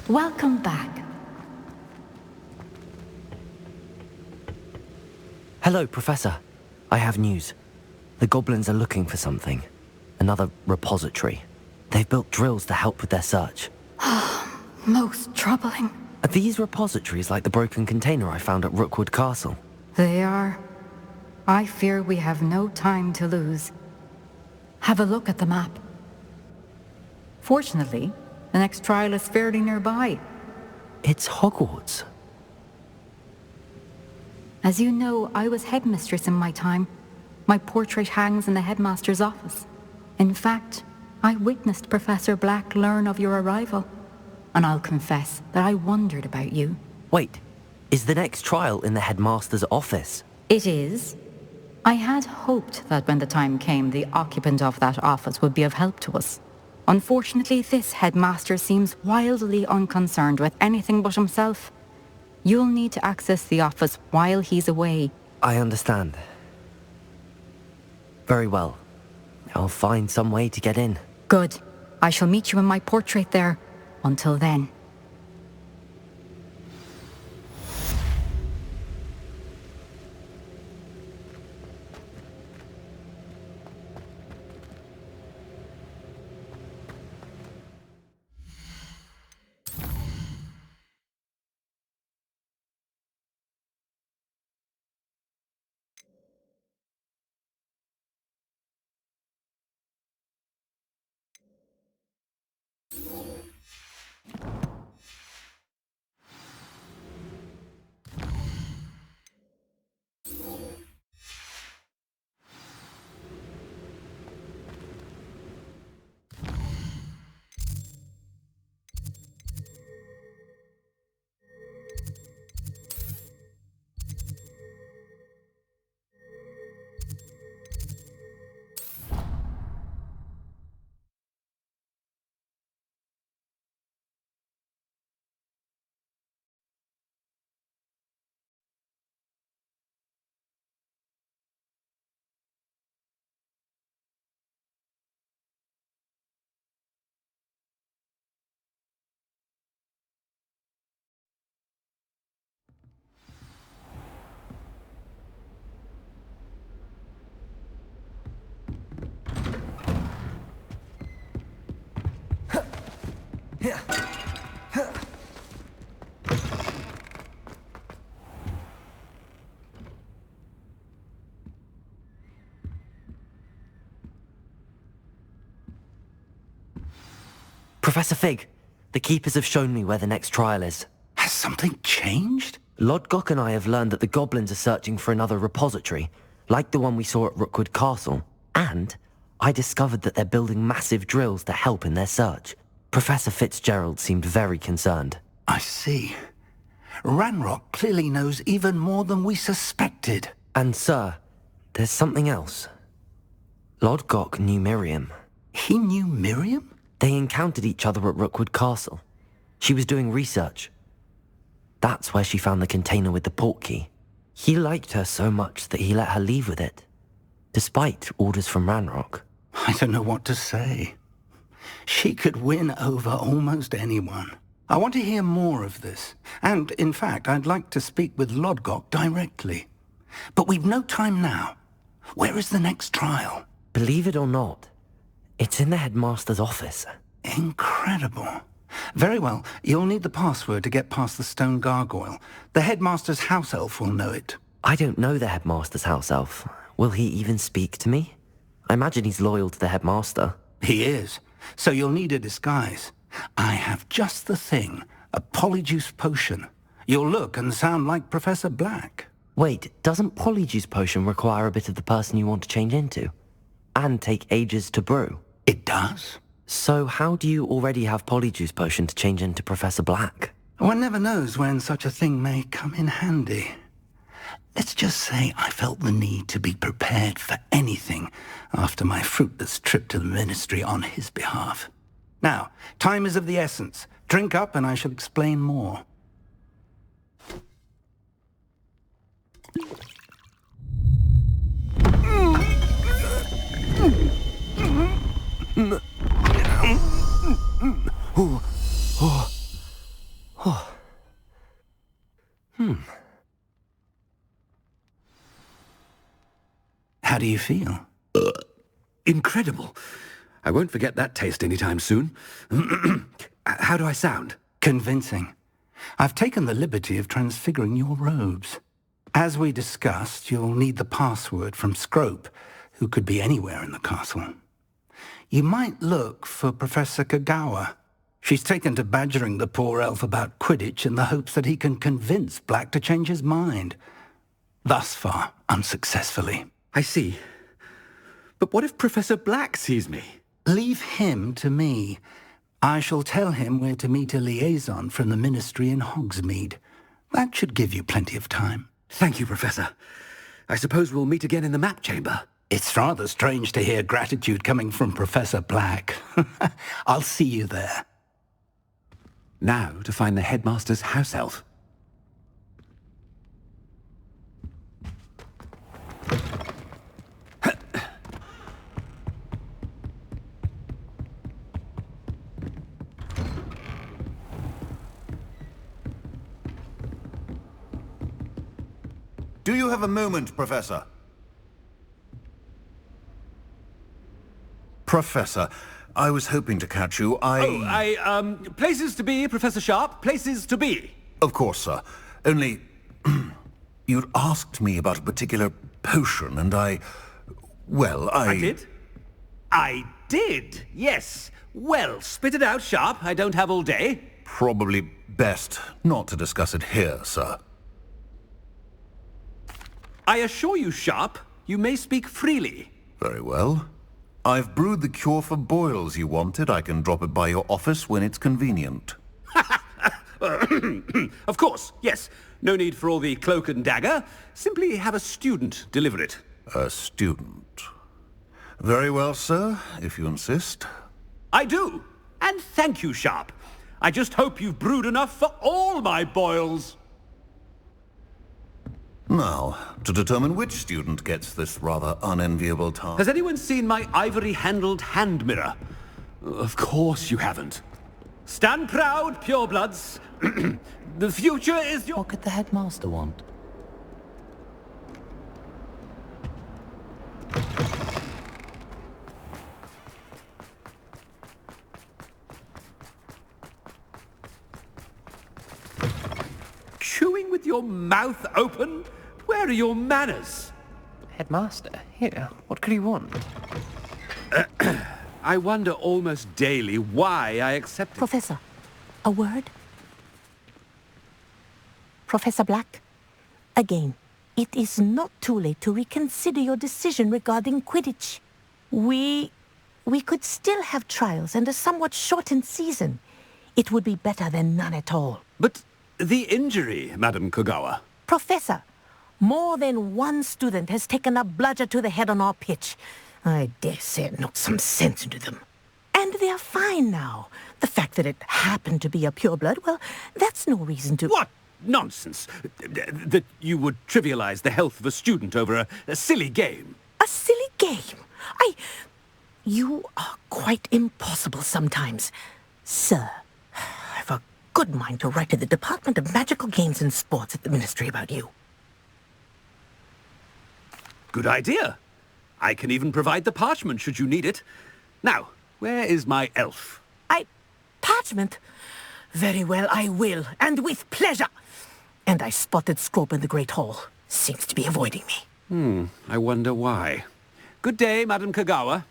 Welcome back. Hello, Professor. I have news. The goblins are looking for something. Another repository. They've built drills to help with their search. Most troubling. Are these repositories like the broken container I found at Rookwood Castle? They are. I fear we have no time to lose. Have a look at the map. Fortunately, the next trial is fairly nearby. It's Hogwarts. As you know, I was headmistress in my time. My portrait hangs in the headmaster's office. In fact, I witnessed Professor Black learn of your arrival. And I'll confess that I wondered about you. Wait, is the next trial in the headmaster's office? It is. I had hoped that when the time came, the occupant of that office would be of help to us. Unfortunately, this headmaster seems wildly unconcerned with anything but himself. You'll need to access the office while he's away. I understand. Very well. I'll find some way to get in. Good. I shall meet you in my portrait there. Until then. Professor Fig, the Keepers have shown me where the next trial is. Has something changed? Lodgok and I have learned that the goblins are searching for another repository, like the one we saw at Rookwood Castle. And I discovered that they're building massive drills to help in their search. Professor Fitzgerald seemed very concerned. I see. Ranrock clearly knows even more than we suspected. And sir, there's something else. Lodgok knew Miriam. He knew Miriam? They encountered each other at Rookwood Castle. She was doing research. That's where she found the container with the portkey. He liked her so much that he let her leave with it, despite orders from Ranrock. I don't know what to say. She could win over almost anyone. I want to hear more of this. And, in fact, I'd like to speak with Lodgok directly. But we've no time now. Where is the next trial? Believe it or not, it's in the headmaster's office. Incredible. Very well, you'll need the password to get past the stone gargoyle. The headmaster's house elf will know it. I don't know the headmaster's house elf. Will he even speak to me? I imagine he's loyal to the headmaster. He is. So you'll need a disguise. I have just the thing. A polyjuice potion. You'll look and sound like Professor Black. Wait, doesn't polyjuice potion require a bit of the person you want to change into? And take ages to brew? It does. So how do you already have polyjuice potion to change into Professor Black? One never knows when such a thing may come in handy. Let's just say I felt the need to be prepared for anything after my fruitless trip to the ministry on his behalf. Now, time is of the essence. Drink up and I shall explain more. How do you feel? Incredible. I won't forget that taste anytime soon. How do I sound? Convincing. I've taken the liberty of transfiguring your robes. As we discussed, you'll need the password from Scrope, who could be anywhere in the castle. You might look for Professor Kagawa. She's taken to badgering the poor elf about Quidditch in the hopes that he can convince Black to change his mind. Thus far, unsuccessfully. I see. But what if Professor Black sees me? Leave him to me. I shall tell him where to meet a liaison from the Ministry in Hogsmeade. That should give you plenty of time. Thank you, Professor. I suppose we'll meet again in the map chamber. It's rather strange to hear gratitude coming from Professor Black. I'll see you there. Now to find the headmaster's house elf. Do you have a moment, Professor? Professor, I was hoping to catch you. Places to be, Professor Sharp. Places to be. Of course, sir. Only... you'd asked me about a particular potion, and well, I did? I did, yes. Well, spit it out, Sharp. I don't have all day. Probably best not to discuss it here, sir. I assure you, Sharp, you may speak freely. Very well. I've brewed the cure for boils you wanted. I can drop it by your office when it's convenient. Of course, yes. No need for all the cloak and dagger. Simply have a student deliver it. A student. Very well, sir, if you insist. I do. And thank you, Sharp. I just hope you've brewed enough for all my boils. Now, to determine which student gets this rather unenviable task... Has anyone seen my ivory-handled hand mirror? Of course you haven't. Stand proud, purebloods. The future is your... What could the headmaster want? Chewing with your mouth open? Where are your manners? Headmaster, here, what could he want? I wonder almost daily why I accepted... Professor, a word? Professor Black, again, it is not too late to reconsider your decision regarding Quidditch. We could still have trials and a somewhat shortened season. It would be better than none at all. But the injury, Madam Kagawa. Professor, more than one student has taken a bludger to the head on our pitch. I dare say it knocked some sense into them. And they're fine now. The fact that it happened to be a pureblood, well, that's no reason to... What nonsense! That you would trivialize the health of a student over a silly game. A silly game? You are quite impossible sometimes. Sir, I've a good mind to write to the Department of Magical Games and Sports at the Ministry about you. Good idea. I can even provide the parchment should you need it. Now, where is my elf? Parchment? Very well, I will, and with pleasure. And I spotted Scrope in the Great Hall. Seems to be avoiding me. I wonder why. Good day, Madam Kagawa.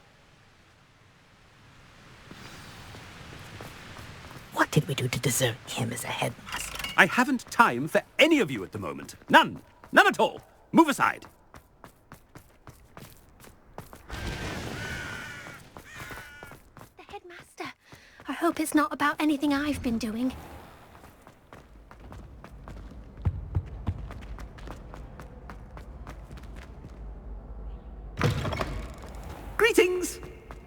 What did we do to deserve him as a headmaster? I haven't time for any of you at the moment. None. None at all. Move aside. The headmaster. I hope it's not about anything I've been doing. Greetings!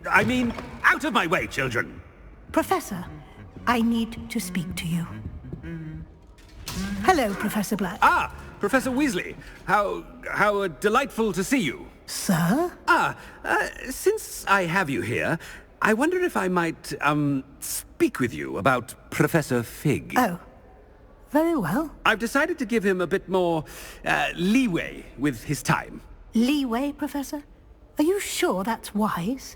I mean, out of my way, children. Professor, I need to speak to you. Hello, Professor Black. Ah, Professor Weasley. How delightful to see you. Sir? Since I have you here, I wonder if I might, speak with you about Professor Fig. Oh, very well. I've decided to give him a bit more, leeway with his time. Leeway, Professor? Are you sure that's wise?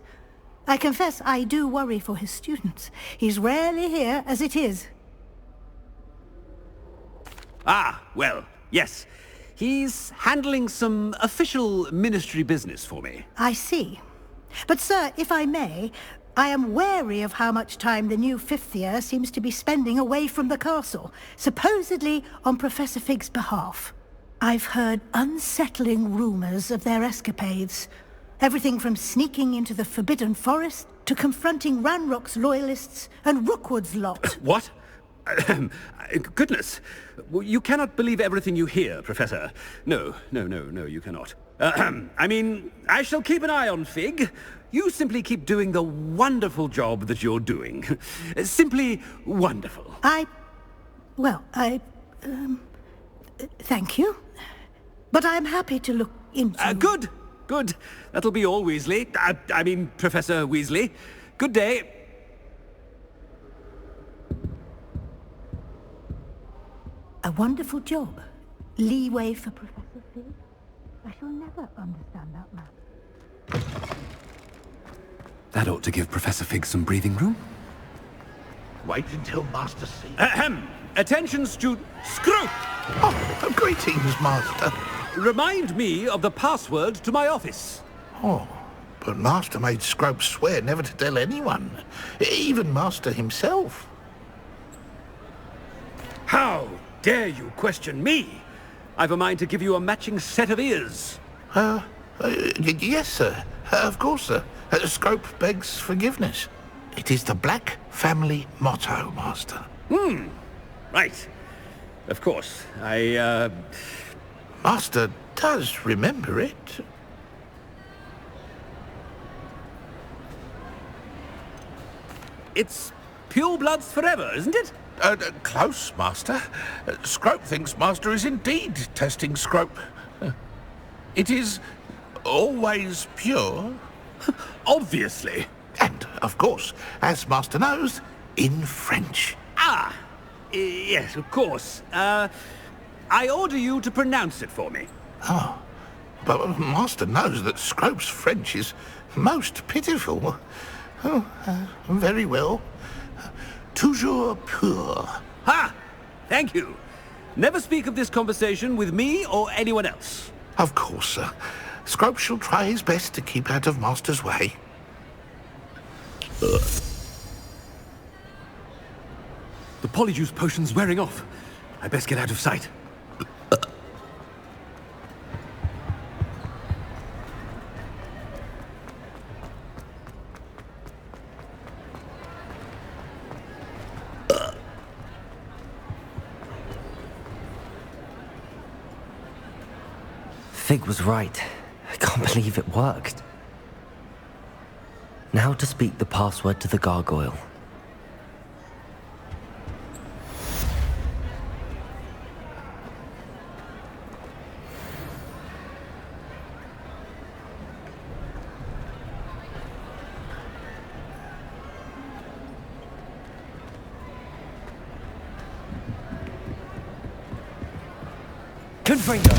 I confess I do worry for his students. He's rarely here as it is. Ah, well, yes. He's handling some official ministry business for me. I see. But, sir, if I may, I am wary of how much time the new fifth year seems to be spending away from the castle, supposedly on Professor Fig's behalf. I've heard unsettling rumors of their escapades. Everything from sneaking into the Forbidden Forest to confronting Ranrock's loyalists and Rookwood's lot. What? Goodness. You cannot believe everything you hear, Professor. No, you cannot. I mean, I shall keep an eye on Fig. You simply keep doing the wonderful job that you're doing. Simply wonderful. Thank you. But I'm happy to look into... Good. That'll be all, Weasley. I mean, Professor Weasley. Good day. A wonderful job. Leeway for Professor Fig. I shall never understand that man. That ought to give Professor Fig some breathing room. Wait until Master sees. Ahem. Attention, student. Scrope! Oh, greetings, Master. Remind me of the password to my office. Oh, but Master made Scrope swear never to tell anyone, even Master himself. How dare you question me? I've a mind to give you a matching set of ears. Yes, sir. Of course, sir. Scrope begs forgiveness. It is the Black family motto, Master. Right. Of course. Master does remember it. It's pure bloods forever, isn't it? Close, Master. Scrope thinks Master is indeed testing Scrope. It is always pure. Obviously. And, of course, as Master knows, in French. Ah! Yes, of course. I order you to pronounce it for me. Oh, but Master knows that Scrope's French is most pitiful. Oh, very well. Toujours pur. Ha! Thank you. Never speak of this conversation with me or anyone else. Of course, sir. Scrope shall try his best to keep out of Master's way. The polyjuice potion's wearing off. I best get out of sight. Fig was right. I can't believe it worked. Now to speak the password to the gargoyle. Confringo!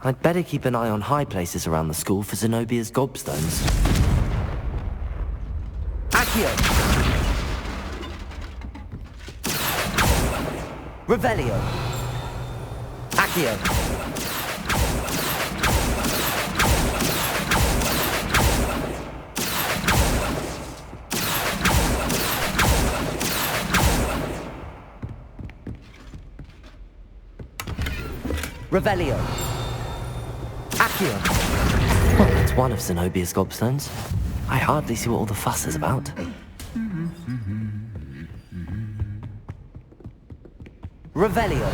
I'd better keep an eye on high places around the school for Zenobia's gobstones. Accio! Revelio! Accio! Revelio! Accio! Well, that's one of Zenobia's gobstones. I hardly see what all the fuss is about. Revelio!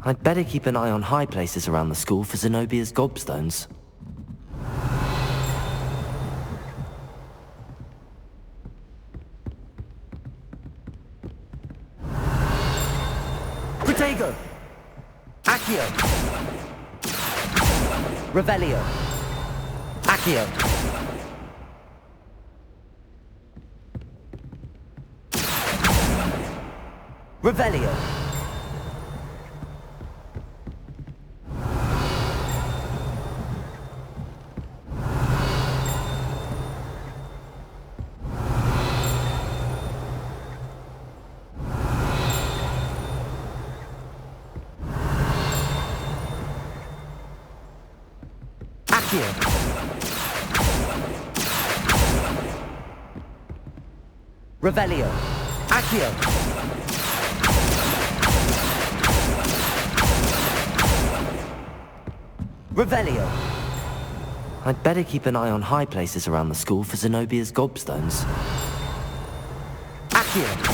I'd better keep an eye on high places around the school for Zenobia's gobstones. Protego! Accio! Revelio! Accio! Revelio! Revelio! Accio! Revelio! I'd better keep an eye on high places around the school for Zenobia's gobstones. Accio!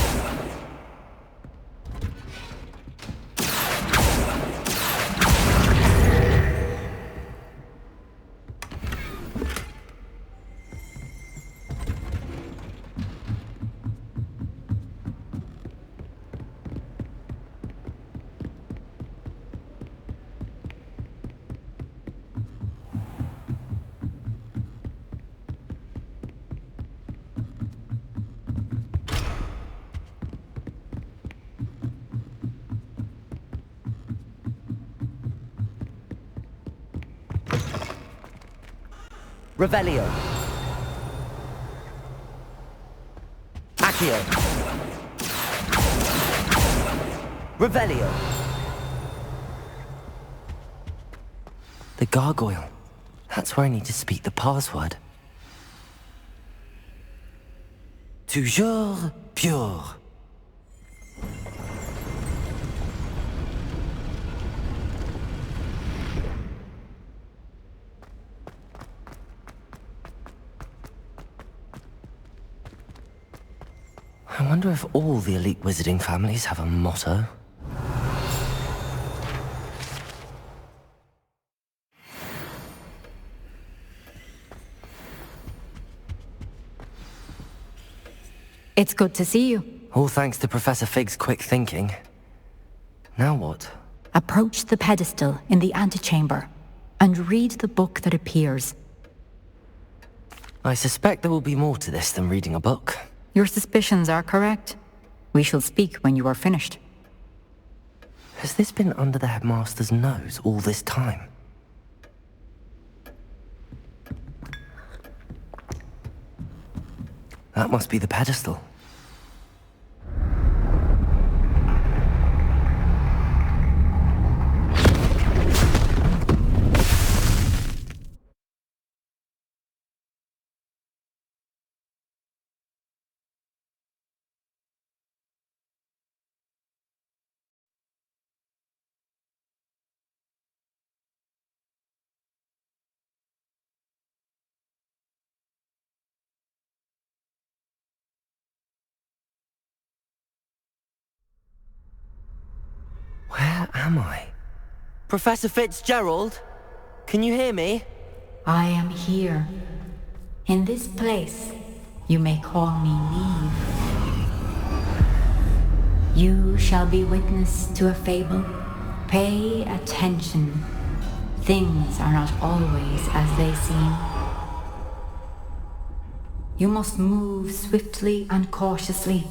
Revelio! Accio! Revelio! The gargoyle. That's where I need to speak the password. Toujours pure. I wonder if all the elite wizarding families have a motto. It's good to see you. All thanks to Professor Fig's quick thinking. Now what? Approach the pedestal in the antechamber and read the book that appears. I suspect there will be more to this than reading a book. Your suspicions are correct. We shall speak when you are finished. Has this been under the headmaster's nose all this time? That must be the pedestal. Where am I? Professor Fitzgerald? Can you hear me? I am here. In this place, you may call me Neve. You shall be witness to a fable. Pay attention. Things are not always as they seem. You must move swiftly and cautiously.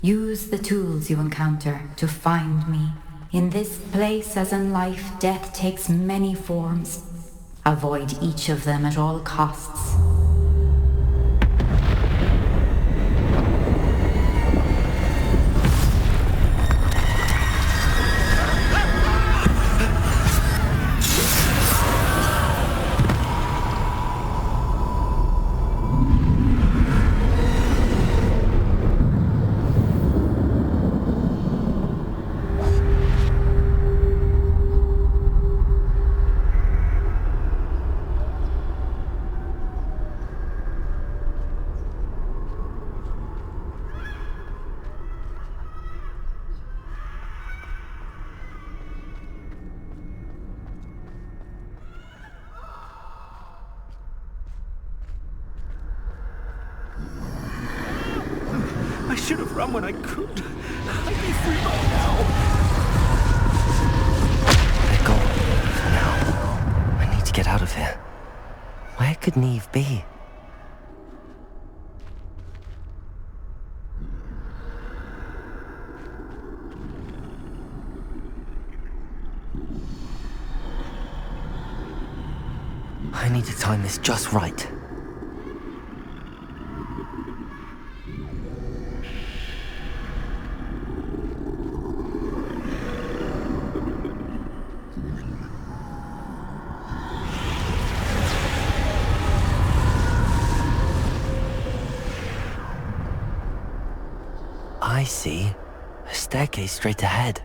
Use the tools you encounter to find me. In this place, as in life, death takes many forms. Avoid each of them at all costs. I should have run when I could. I'd be free by now. They're gone for now. I need to get out of here. Where could Neve be? I need to time this just right. I see. A staircase straight ahead.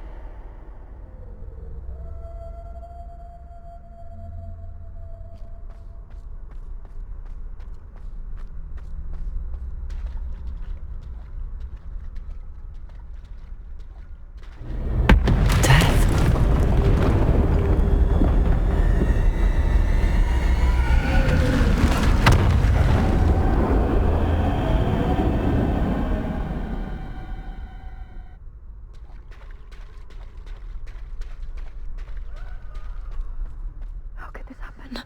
How could this happen?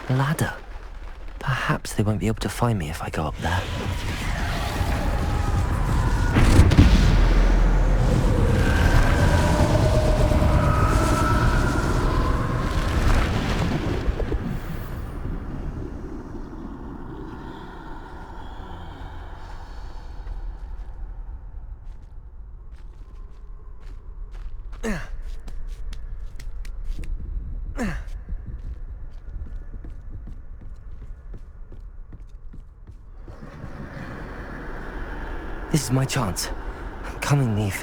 A ladder. Perhaps they won't be able to find me if I go up there. This is my chance. I'm coming, Neve.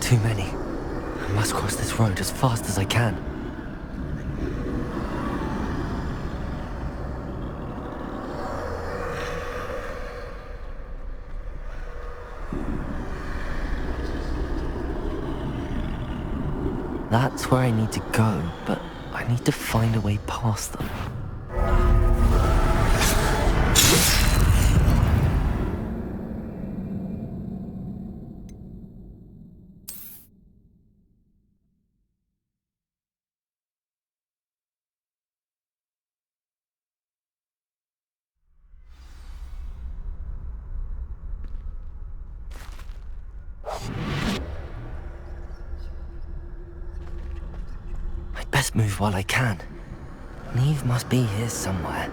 Too many. I must cross this road as fast as I can. That's where I need to go, but I need to find a way past them. Best move while I can. Neve must be here somewhere.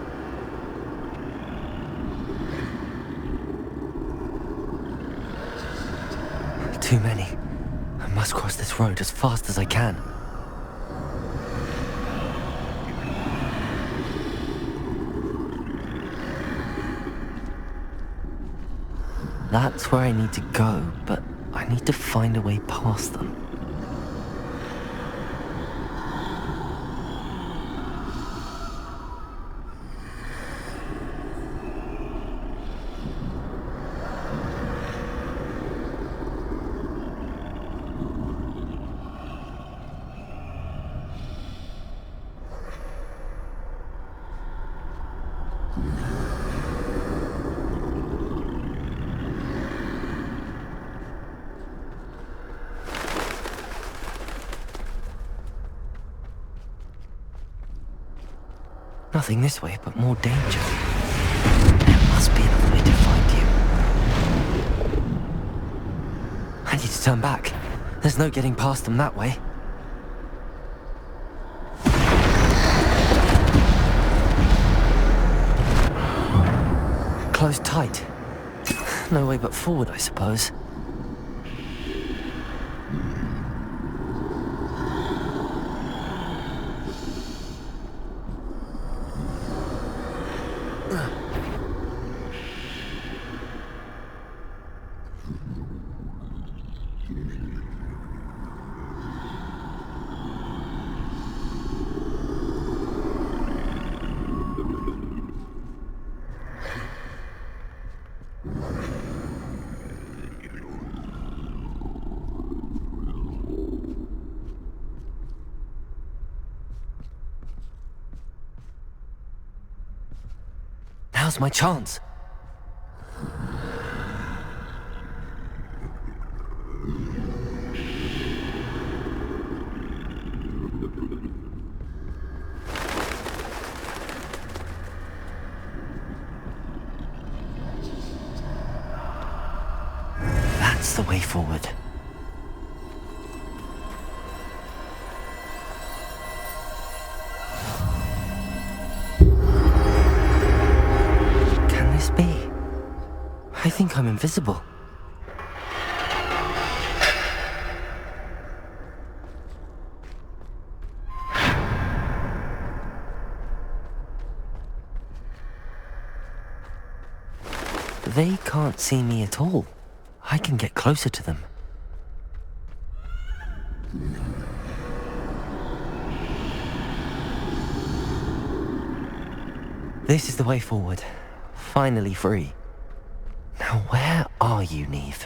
Too many. I must cross this road as fast as I can. That's where I need to go, but I need to find a way past them. Nothing this way but more danger. There must be another way to find you. I need to turn back. There's no getting past them that way. Closed tight. No way but forward, I suppose. Now's my chance. That's the way forward. I think I'm invisible. They can't see me at all. I can get closer to them. This is the way forward. Finally free. Now where are you, Neve?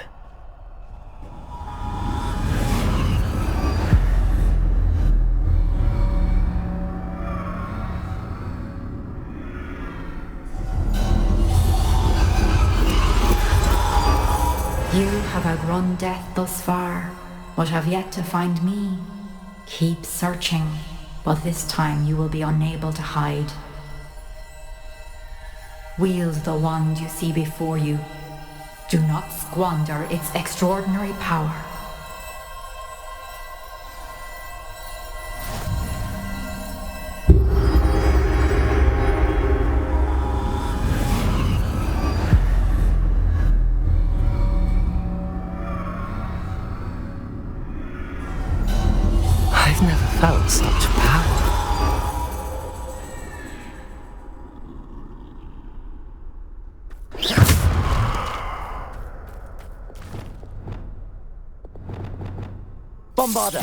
You have outrun death thus far, but have yet to find me. Keep searching, but this time you will be unable to hide. Wield the wand you see before you. Do not squander its extraordinary power. I've never felt such power. Bombarder!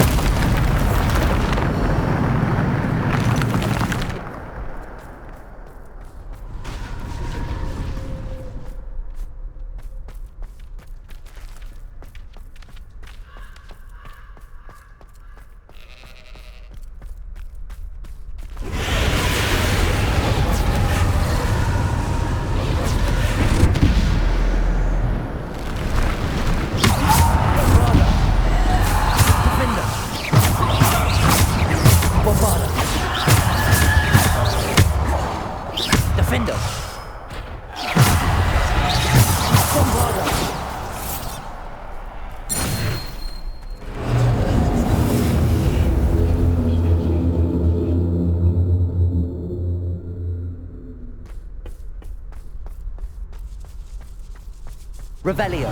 Revelio.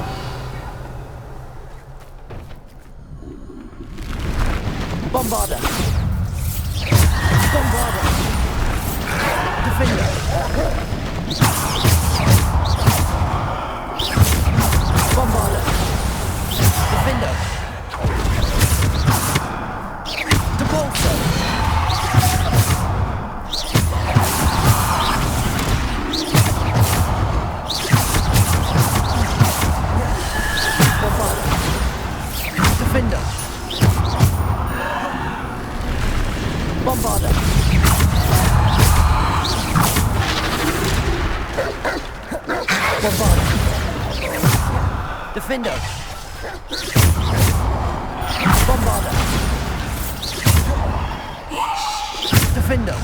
Bombarder. Bombarder. Defender. Bombarder. Defender. Debolso. Defender. Bombarder. Bombarder. Defender. Bombarder. Defender.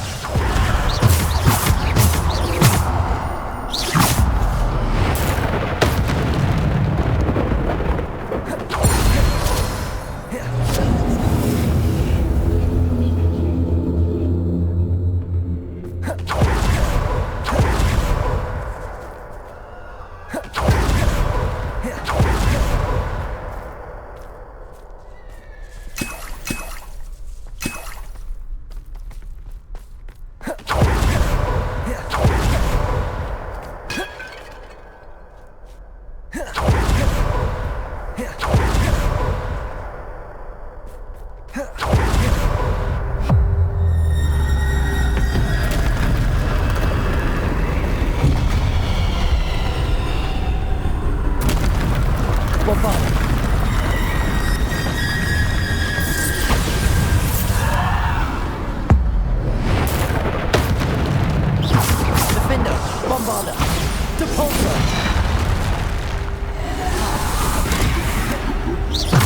Depulso!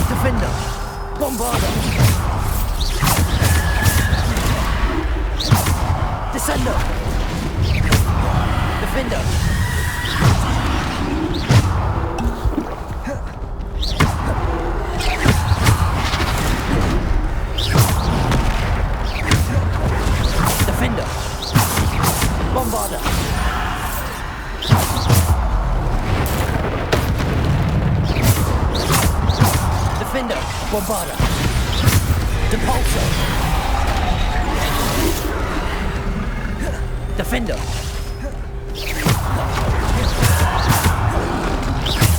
Defender! Bombarda! Descendo! Defender! Defender! Bombarda! Defender! Bombarda! Depulso! Defender!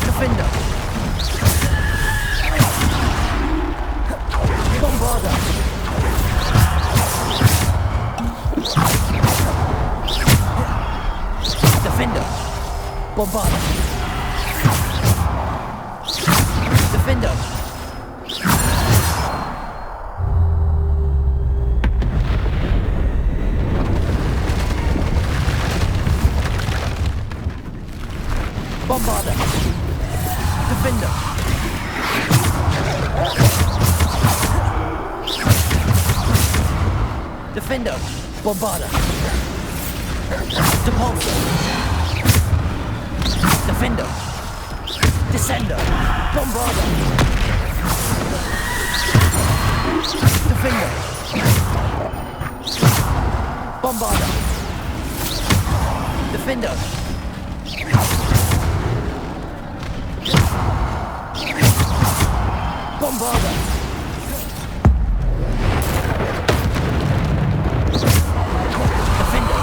Defender! Bombarda! Defender! Bombarda! Defender! Bombarda! Defender! Defender! Bombarda! Depulso! Defender! Descender! Bombarda! Defender! Bombarda! Defender! Bombarda! Defender!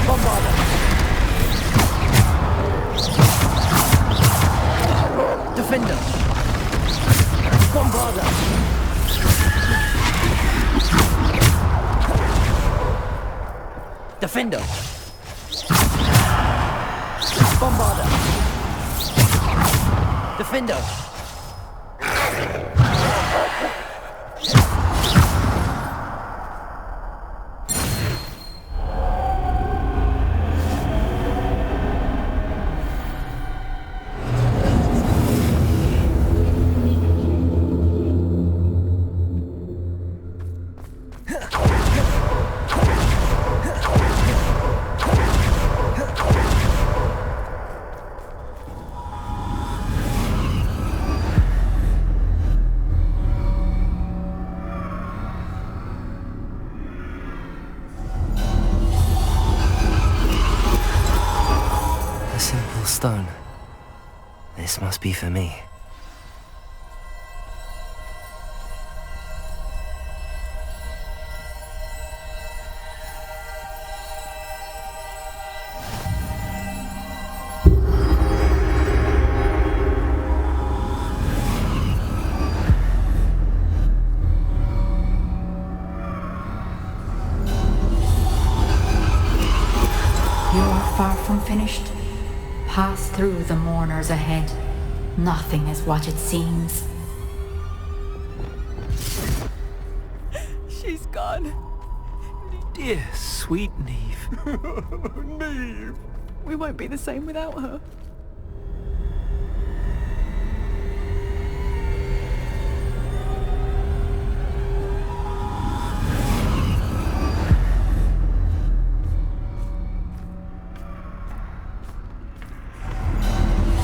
Bombarda! Defender! Bombarda! Defender! Bombarda! Defender! Stone. This must be for me. You're far from finished. Pass through the mourners ahead. Nothing is what it seems. She's gone. Dear, sweet Neve. Neve. We won't be the same without her.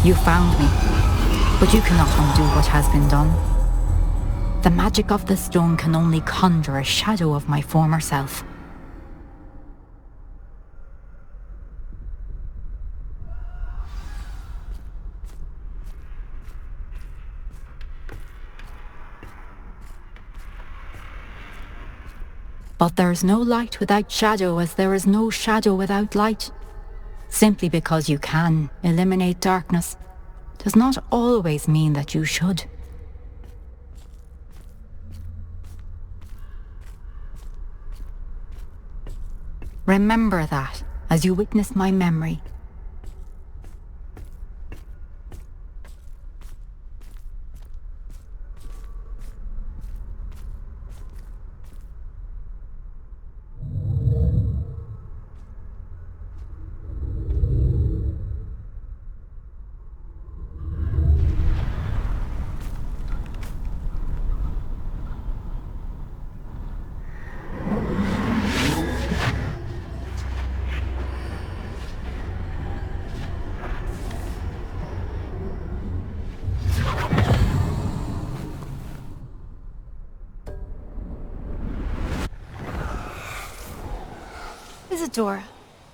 You found me, but you cannot undo what has been done. The magic of the stone can only conjure a shadow of my former self. But there is no light without shadow, as there is no shadow without light. Simply because you can eliminate darkness does not always mean that you should. Remember that as you witness my memory. Isadora,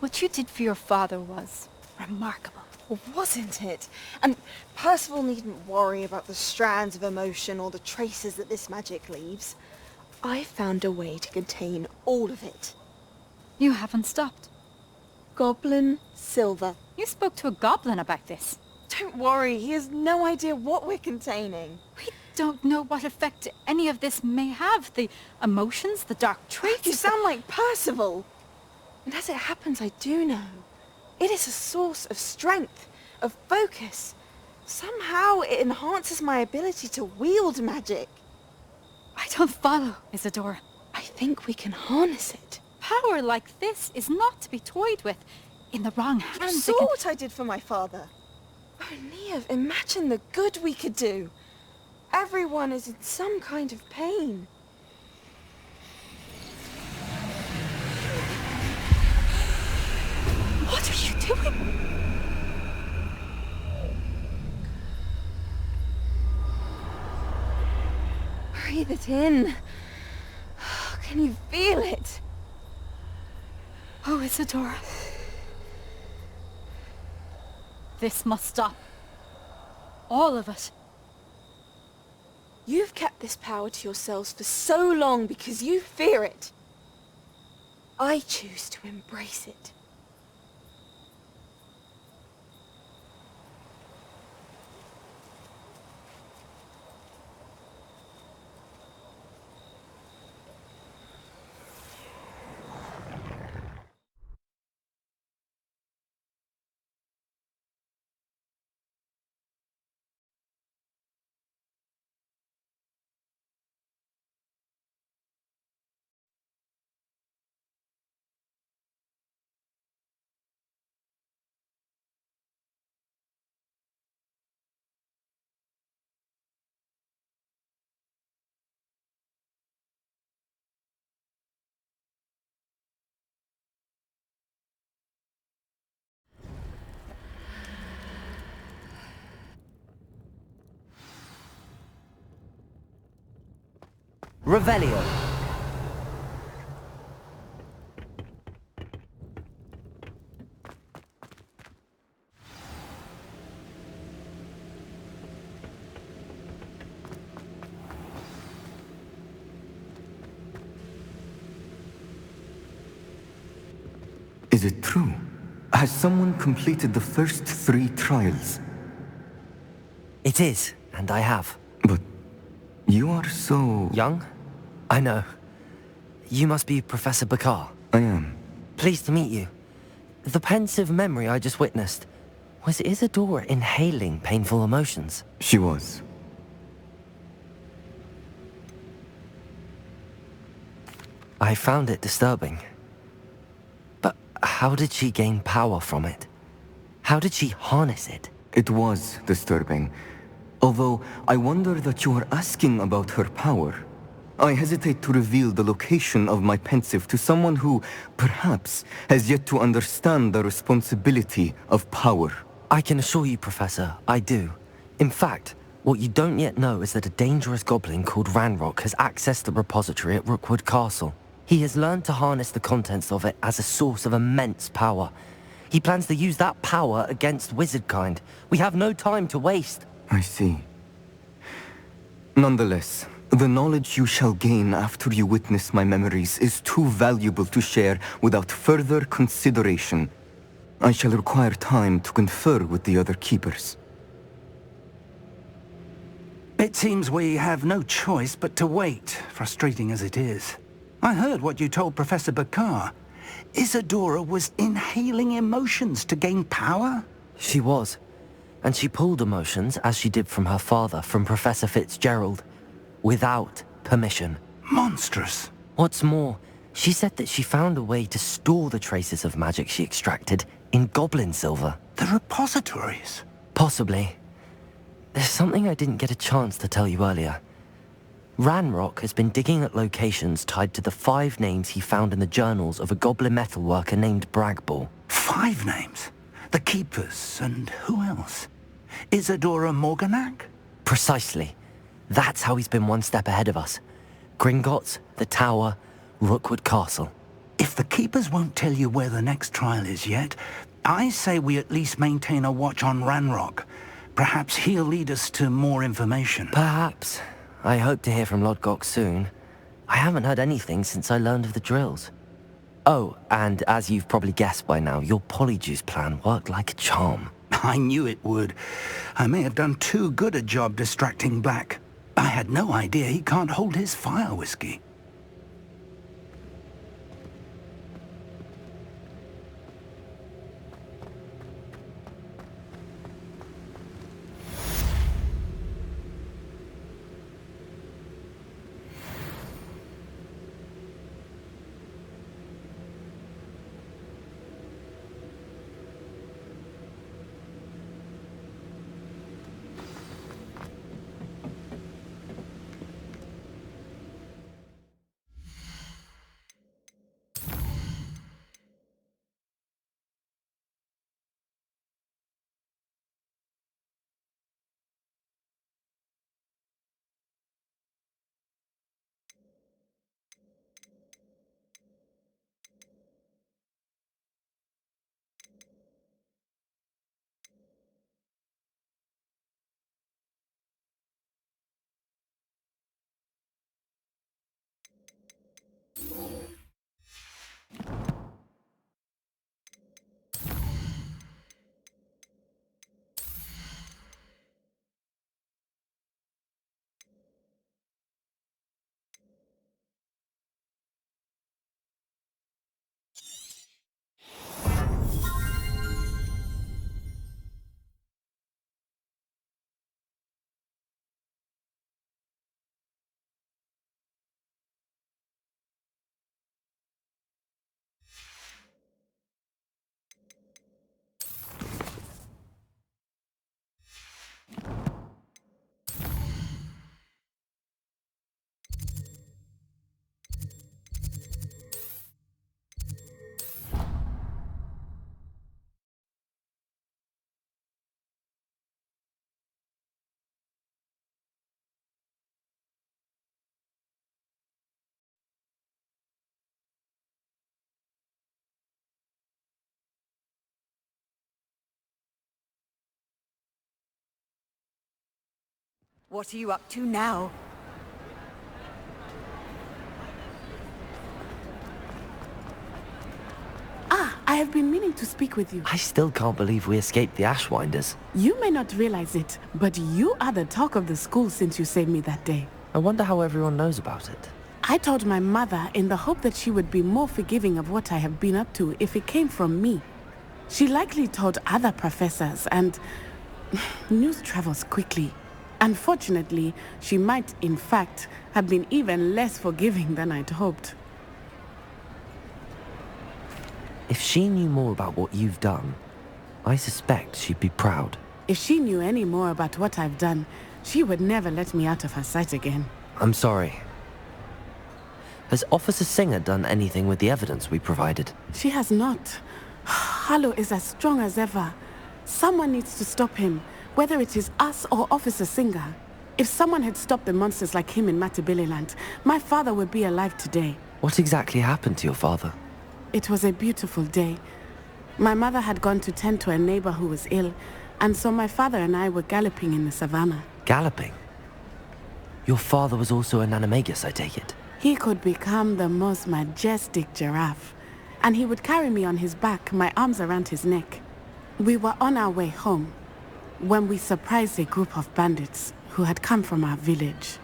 what you did for your father was remarkable. Well, wasn't it? And Percival needn't worry about the strands of emotion or the traces that this magic leaves. I found a way to contain all of it. You haven't stopped. Goblin silver. You spoke to a goblin about this. Don't worry, he has no idea what we're containing. We don't know what effect any of this may have. The emotions, the dark traits... You sound like Percival. And as it happens, I do know. It is a source of strength, of focus. Somehow it enhances my ability to wield magic. I don't follow, Isadora. I think we can harness it. Power like this is not to be toyed with. In the wrong hands, You saw what I did for my father. Oh, Neve, imagine the good we could do. Everyone is in some kind of pain. What are you doing? Breathe it in. Can you feel it? Oh, Isadora. This must stop. All of it. You've kept this power to yourselves for so long because you fear it. I choose to embrace it. Revelio. Is it true? Has someone completed the first 3 trials? It is, and I have. But you are so... Young? I know. You must be Professor Bakar. I am. Pleased to meet you. The pensive memory I just witnessed, was Isadora inhaling painful emotions? She was. I found it disturbing. But how did she gain power from it? How did she harness it? It was disturbing. Although I wonder that you are asking about her power. I hesitate to reveal the location of my pensive to someone who, perhaps, has yet to understand the responsibility of power. I can assure you, Professor, I do. In fact, what you don't yet know is that a dangerous goblin called Ranrock has accessed the repository at Rookwood Castle. He has learned to harness the contents of it as a source of immense power. He plans to use that power against wizardkind. We have no time to waste. I see. Nonetheless, the knowledge you shall gain after you witness my memories is too valuable to share without further consideration. I shall require time to confer with the other keepers. It seems we have no choice but to wait, frustrating as it is. I heard what you told Professor Bakar. Isadora was inhaling emotions to gain power? She was. And she pulled emotions, as she did from her father, from Professor Fitzgerald, without permission. Monstrous. What's more, she said that she found a way to store the traces of magic she extracted in goblin silver. The repositories? Possibly. There's something I didn't get a chance to tell you earlier. Ranrock has been digging at locations tied to the 5 names he found in the journals of a goblin metalworker named Bragball. 5 names? The Keepers, and who else? Isadora Morganac? Precisely. That's how he's been one step ahead of us. Gringotts, the Tower, Rookwood Castle. If the Keepers won't tell you where the next trial is yet, I say we at least maintain a watch on Ranrock. Perhaps he'll lead us to more information. Perhaps. I hope to hear from Lodgok soon. I haven't heard anything since I learned of the drills. Oh, and as you've probably guessed by now, your polyjuice plan worked like a charm. I knew it would. I may have done too good a job distracting Black. I had no idea he can't hold his fire whiskey. What are you up to now? I have been meaning to speak with you. I still can't believe we escaped the Ashwinders. You may not realize it, but you are the talk of the school since you saved me that day. I wonder how everyone knows about it. I told my mother in the hope that she would be more forgiving of what I have been up to if it came from me. She likely told other professors, and news travels quickly. Unfortunately, she might, in fact, have been even less forgiving than I'd hoped. If she knew more about what you've done, I suspect she'd be proud. If she knew any more about what I've done, she would never let me out of her sight again. I'm sorry. Has Officer Singer done anything with the evidence we provided? She has not. Harlow is as strong as ever. Someone needs to stop him, whether it is us or Officer Singer. If someone had stopped the monsters like him in Matabeleland, my father would be alive today. What exactly happened to your father? It was a beautiful day. My mother had gone to tend to a neighbor who was ill, and so my father and I were galloping in the savannah. Galloping? Your father was also an animagus, I take it? He could become the most majestic giraffe, and he would carry me on his back, my arms around his neck. We were on our way home when we surprised a group of bandits who had come from our village.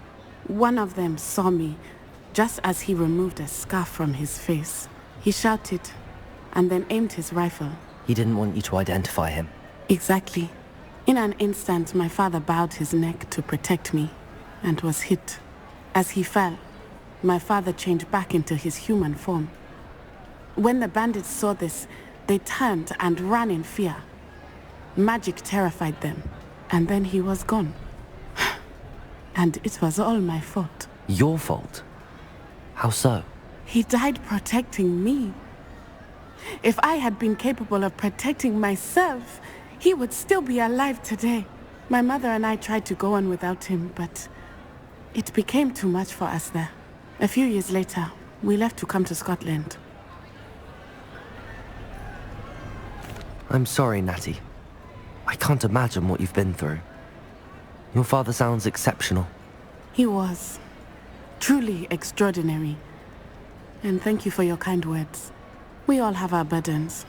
One of them saw me just as he removed a scarf from his face. He shouted and then aimed his rifle. He didn't want you to identify him. Exactly. In an instant, my father bowed his neck to protect me and was hit. As he fell, my father changed back into his human form. When the bandits saw this, they turned and ran in fear. Magic terrified them, and then he was gone. And it was all my fault. Your fault? How so? He died protecting me. If I had been capable of protecting myself, he would still be alive today. My mother and I tried to go on without him, but it became too much for us there. A few years later, we left to come to Scotland. I'm sorry, Natty. I can't imagine what you've been through. Your father sounds exceptional. He was. Truly extraordinary. And thank you for your kind words. We all have our burdens.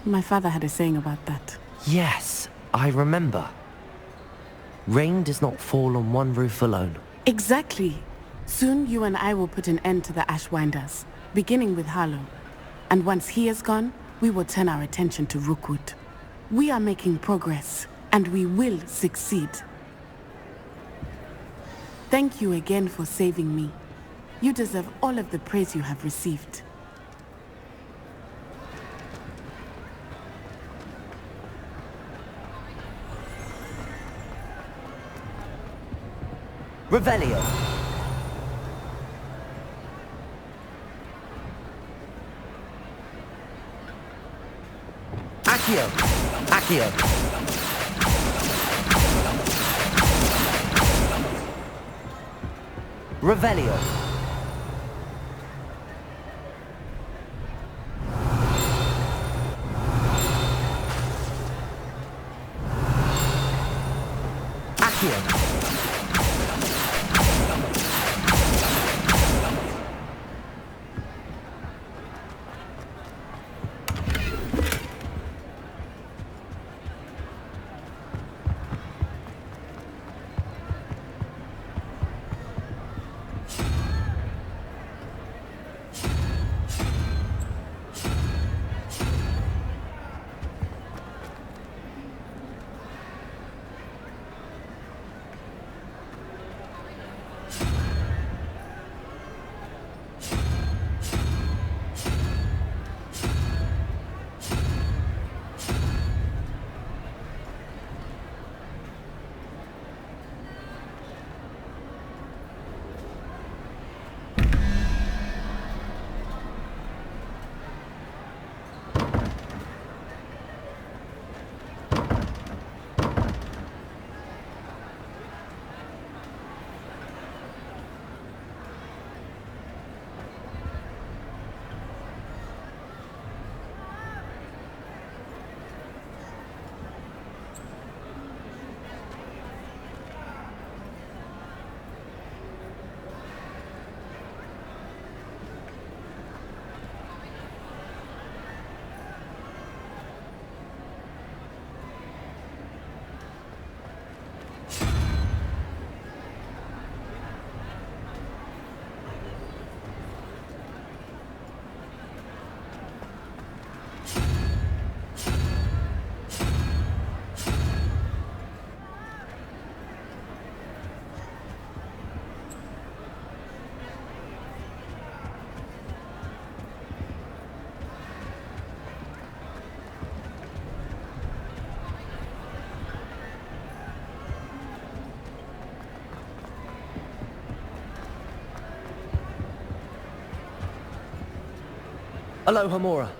My father had a saying about that. Yes, I remember. Rain does not fall on one roof alone. Exactly. Soon you and I will put an end to the Ashwinders, beginning with Harlow. And once he is gone, we will turn our attention to Rookwood. We are making progress, and we will succeed. Thank you again for saving me. You deserve all of the praise you have received. Revelio. Accio. Accio. Revelio. Accio. Aloha Mora.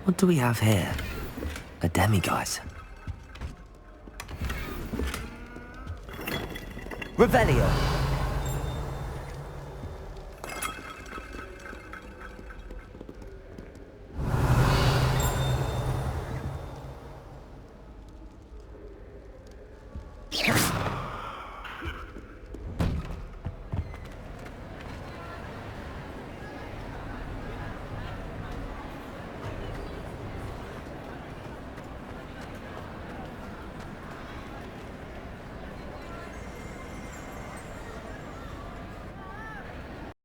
What do we have here? A demiguise. Revelio.